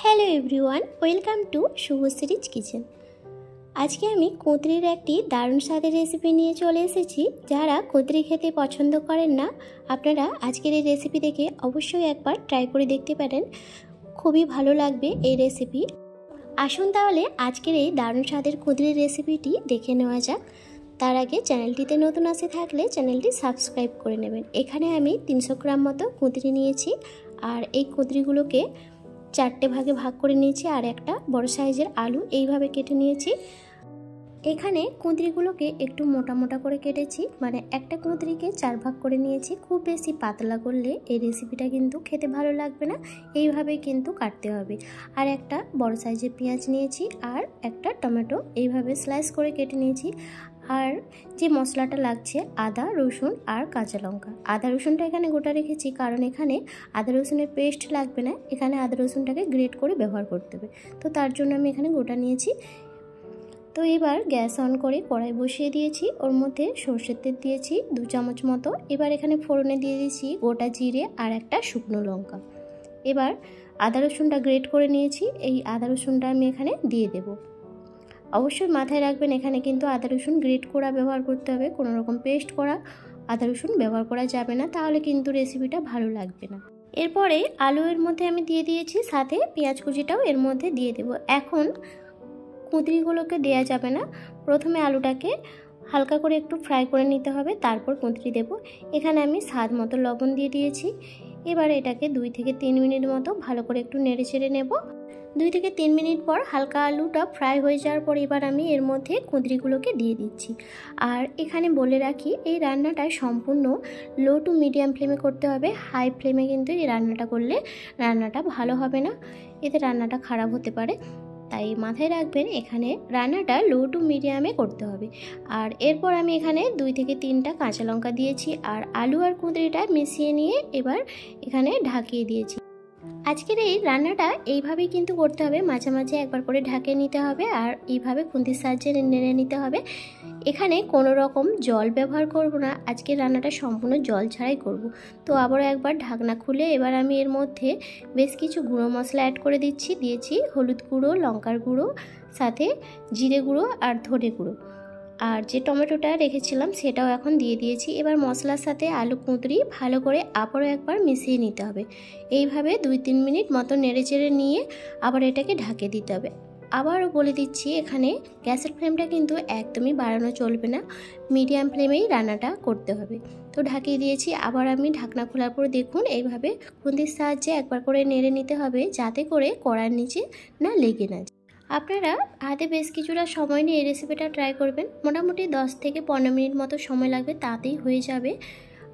Hello everyone, welcome to Subhashree's kitchen. আজকে আমি কুঁদরির একটি দারুণ স্বাদের রেসিপি নিয়ে চলে এসেছি। যারা কুঁদরি খেতে পছন্দ করেন না, আপনারা আজকের এই রেসিপি দেখে অবশ্যই একবার ট্রাই করে দেখতে পারেন। খুবই ভালো লাগবে এই রেসিপি। আসুন তাহলে আজকের এই দারুণ স্বাদের কুঁদরির রেসিপিটি দেখে নেওয়া যাক। তার আগে চ্যানেলটিতে নতুন আসে থাকলে চ্যানেলটি সাবস্ক্রাইব করে নেবেন। এখানে আমি 300 গ্রাম মতো কুঁদরি নিয়েছি, আর এই কুঁদরিগুলোকে 4টে ভাগে ভাগ করে নিয়েছি, আর একটা বড় সাইজের আলু এইভাবে কেটে নিয়েছি। এখানে কুঁদরিগুলোকে একটু মোটা মোটা করে কেটেছি, মানে একটা কুঁদরিকে 4 ভাগ করে নিয়েছি। খুব বেশি পাতলা করলে এই রেসিপিটা কিন্তু খেতে ভালো লাগবে না, এইভাবে কিন্তু কাটতে হবে। আর একটা বড় সাইজের পেঁয়াজ নিয়েছি, আর একটা টমেটো এইভাবে স্লাইস করে কেটে নিয়েছি। আর যে মশলাটা লাগছে আদা, রসুন আর কাঁচা লঙ্কা। আদা রসুনটা এখানে গোটা রেখেছি, কারণ এখানে আদা রসুনের পেস্ট লাগবে না, এখানে আদা রসুনটাকে গ্রেট করে ব্যবহার করতে হবে। তো তার জন্য আমি এখানে গোটা নিয়েছি। তো এবার গ্যাস অন করে কড়াই বসিয়ে দিয়েছি, ওর মধ্যে সর্ষের তেল দিয়েছি 2 চামচ মতো। এবার এখানে ফোড়নে দিয়ে দিয়েছি গোটা জিরে আর একটা শুকনো লঙ্কা। এবার আদা রসুনটা গ্রেট করে নিয়েছি, এই আদা রসুনটা আমি এখানে দিয়ে দেব। অবশ্যই মাথায় রাখবেন, এখানে কিন্তু আদা রসুন গ্রেট করা ব্যবহার করতে হবে, কোনো রকম পেস্ট করা আদা রসুন ব্যবহার করা যাবে না, তাহলে কিন্তু রেসিপিটা ভালো লাগবে না। এরপরে আলু এর মধ্যে আমি দিয়ে দিয়েছি, সাথে পেঁয়াজ কুচিটাও এর মধ্যে দিয়ে দেব। এখন কুঁদরিগুলোকে দেওয়া যাবে না, প্রথমে আলুটাকে হালকা করে একটু ফ্রাই করে নিতে হবে, তারপর কুঁদরি দেব। এখানে আমি স্বাদ মতো লবণ দিয়ে দিয়েছি। এবার এটাকে 2 থেকে 3 মিনিট মতো ভালো করে একটু নেড়ে চেড়ে নেব। 2 থেকে 3 মিনিট পর হালকা আলুটা ফ্রাই হয়ে যাওয়ার পর এবার আমি এর মধ্যে কুঁদরিগুলোকে দিয়ে দিচ্ছি। আর এখানে বলে রাখি, এই রান্নাটা সম্পূর্ণ লো টু মিডিয়াম ফ্লেমে করতে হবে। হাই ফ্লেমে কিন্তু এই রান্নাটা করলে রান্নাটা ভালো হবে না, এতে রান্নাটা খারাপ হতে পারে। তাই মাথায় রাখবেন, এখানে রান্নাটা লো টু মিডিয়ামে করতে হবে। আর এরপর আমি এখানে 2 থেকে 3টা কাঁচা লঙ্কা দিয়েছি, আর আলু আর কুঁদরিটা মিশিয়ে নিয়ে এবার এখানে ঢাকিয়ে দিয়েছি। আজকের এই রান্নাটা এইভাবেই কিন্তু করতে হবে, মাঝে মাঝে একবার করে ঢাকিয়ে নিতে হবে, আর এইভাবে খুন্তির সাহায্যে নেড়ে নিতে হবে। এখানে কোনো রকম জল ব্যবহার করব না, আজকের রান্নাটা সম্পূর্ণ জল ছাড়াই করব। তো আবারও একবার ঢাকনা খুলে এবার আমি এর মধ্যে বেশ কিছু গুঁড়ো মশলা অ্যাড করে দিয়েছি হলুদ গুঁড়ো, লঙ্কার গুঁড়ো, সাথে জিরে গুঁড়ো আর ধনে গুঁড়ো। আর যে টমেটোটা রেখেছিলাম সেটাও এখন দিয়ে দিয়েছি। এবার মশলার সাথে আলু কুঁদরি ভালো করে আবারও একবার মিশিয়ে নিতে হবে। এইভাবে 2-3 মিনিট মতো নেড়ে চেড়ে নিয়ে আবার এটাকে ঢাকে দিতে হবে। আবারও বলে দিচ্ছি, এখানে গ্যাসের ফ্লেমটা কিন্তু একদমই বাড়ানো চলবে না, মিডিয়াম ফ্লেমেই রান্নাটা করতে হবে। তো ঢাকিয়ে দিয়েছি, আবার আমি ঢাকনা খোলার পর দেখুন এইভাবে খুন্তির সাহায্যে একবার করে নেড়ে নিতে হবে, যাতে করে কড়ার নিচে না লেগে না যায়। আপনারা হাতে বেশ কিছুটা সময় নিয়ে এই রেসিপিটা ট্রাই করবেন। মোটামুটি 10 থেকে 15 মিনিট মতো সময় লাগবে, তাতেই হয়ে যাবে।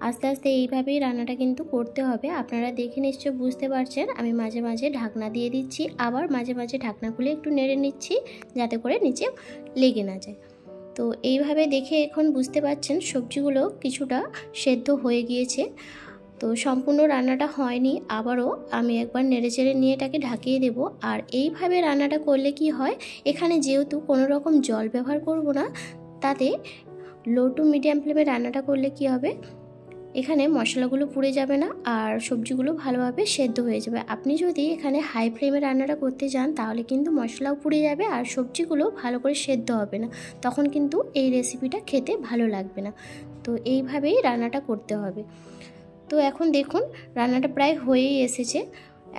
আস্তে আস্তে এইভাবেই রান্নাটা কিন্তু করতে হবে। আপনারা দেখে নিশ্চয় বুঝতে পারছেন, আমি মাঝে মাঝে ঢাকনা দিয়ে দিচ্ছি, আবার মাঝে মাঝে ঢাকনা খুলে একটু নেড়ে নিচ্ছি, যাতে করে নিচে লেগে না যায়। তো এইভাবে দেখে এখন বুঝতে পারছেন সবজিগুলো কিছুটা সেদ্ধ হয়ে গিয়েছে। তো সম্পূর্ণ রান্নাটা হয়নি, আবারও আমি একবার নেড়েচেড়ে নিয়ে এটাকে ঢাকিয়ে দেব। আর এইভাবে রান্নাটা করলে কি হয়, এখানে যেহেতু কোনো রকম জল ব্যবহার করব না, তাতে লো টু মিডিয়াম ফ্লেমে রান্নাটা করলে কি হবে, এখানে মশলাগুলো পুড়ে যাবে না, আর সবজিগুলো ভালোভাবে সেদ্ধ হয়ে যাবে। আপনি যদি এখানে হাই ফ্লেমে রান্নাটা করতে যান, তাহলে কিন্তু মশলাও পুড়ে যাবে আর সবজিগুলো ভালো করে সেদ্ধ হবে না, তখন কিন্তু এই রেসিপিটা খেতে ভালো লাগবে না। তো এইভাবেই রান্নাটা করতে হবে। তো এখন দেখুন রান্নাটা প্রায় হয়েই এসেছে।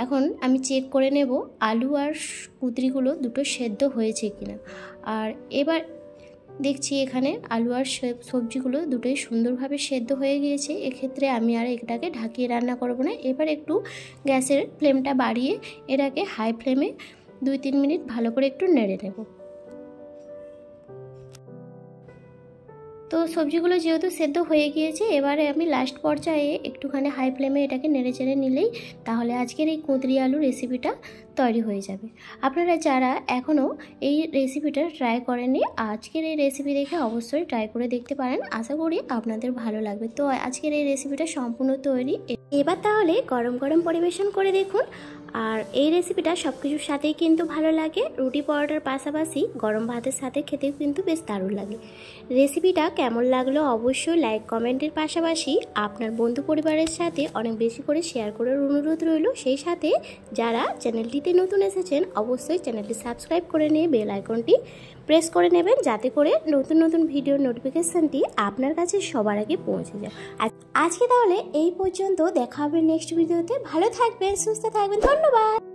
এখন আমি চেক করে নেব আলু আর কুঁদরিগুলো দুটো সেদ্ধ হয়েছে কিনা। আর এবার দেখছি এখানে আলু আর সবজিগুলো দুটোই সুন্দরভাবে সেদ্ধ হয়ে গিয়েছে। এক্ষেত্রে আমি আর এটাকে ঢাকিয়ে রান্না করব না। এবার একটু গ্যাসের ফ্লেমটা বাড়িয়ে এটাকে হাই ফ্লেমে 2-3 মিনিট ভালো করে একটু নেড়ে নেব। তো সবজিগুলো যেহেতু সেদ্ধ হয়ে গিয়েছে, এবারে আমি লাস্ট পর্যায়ে একটুখানি হাই ফ্লেমে এটাকে নেড়ে চেড়ে নিলেই তাহলে আজকের এই কুঁদরি আলু রেসিপিটা তৈরি হয়ে যাবে। আপনারা যারা এখনও এই রেসিপিটা ট্রাই করেননি, আজকের এই রেসিপি দেখে অবশ্যই ট্রাই করে দেখতে পারেন, আশা করি আপনাদের ভালো লাগবে। তো আজকের এই রেসিপিটা সম্পূর্ণ তৈরি। এবার তাহলে গরম গরম পরিবেশন করে দেখুন। আর এই রেসিপিটা সব কিছুর সাথেই কিন্তু ভালো লাগে, রুটি পরোটার পাশাপাশি গরম ভাতের সাথে খেতেও কিন্তু বেশ দারুণ লাগে। রেসিপিটা কেমন লাগলো অবশ্যই লাইক কমেন্টের পাশাপাশি আপনার বন্ধু পরিবারের সাথে অনেক বেশি করে শেয়ার করার অনুরোধ রইল। সেই সাথে যারা চ্যানেলটিতে নতুন এসেছেন অবশ্যই চ্যানেলটি সাবস্ক্রাইব করে নিয়ে বেল আইকনটি প্রেস করে নেবেন, যাতে করে নতুন নতুন ভিডিওর নোটিফিকেশানটি আপনার কাছে সবার আগে পৌঁছে যায়। আজকে তাহলে এই পর্যন্ত, দেখা হবে নেক্সট ভিডিওতে। ভালো থাকবেন, সুস্থ থাকবেন, ধন্যবাদ।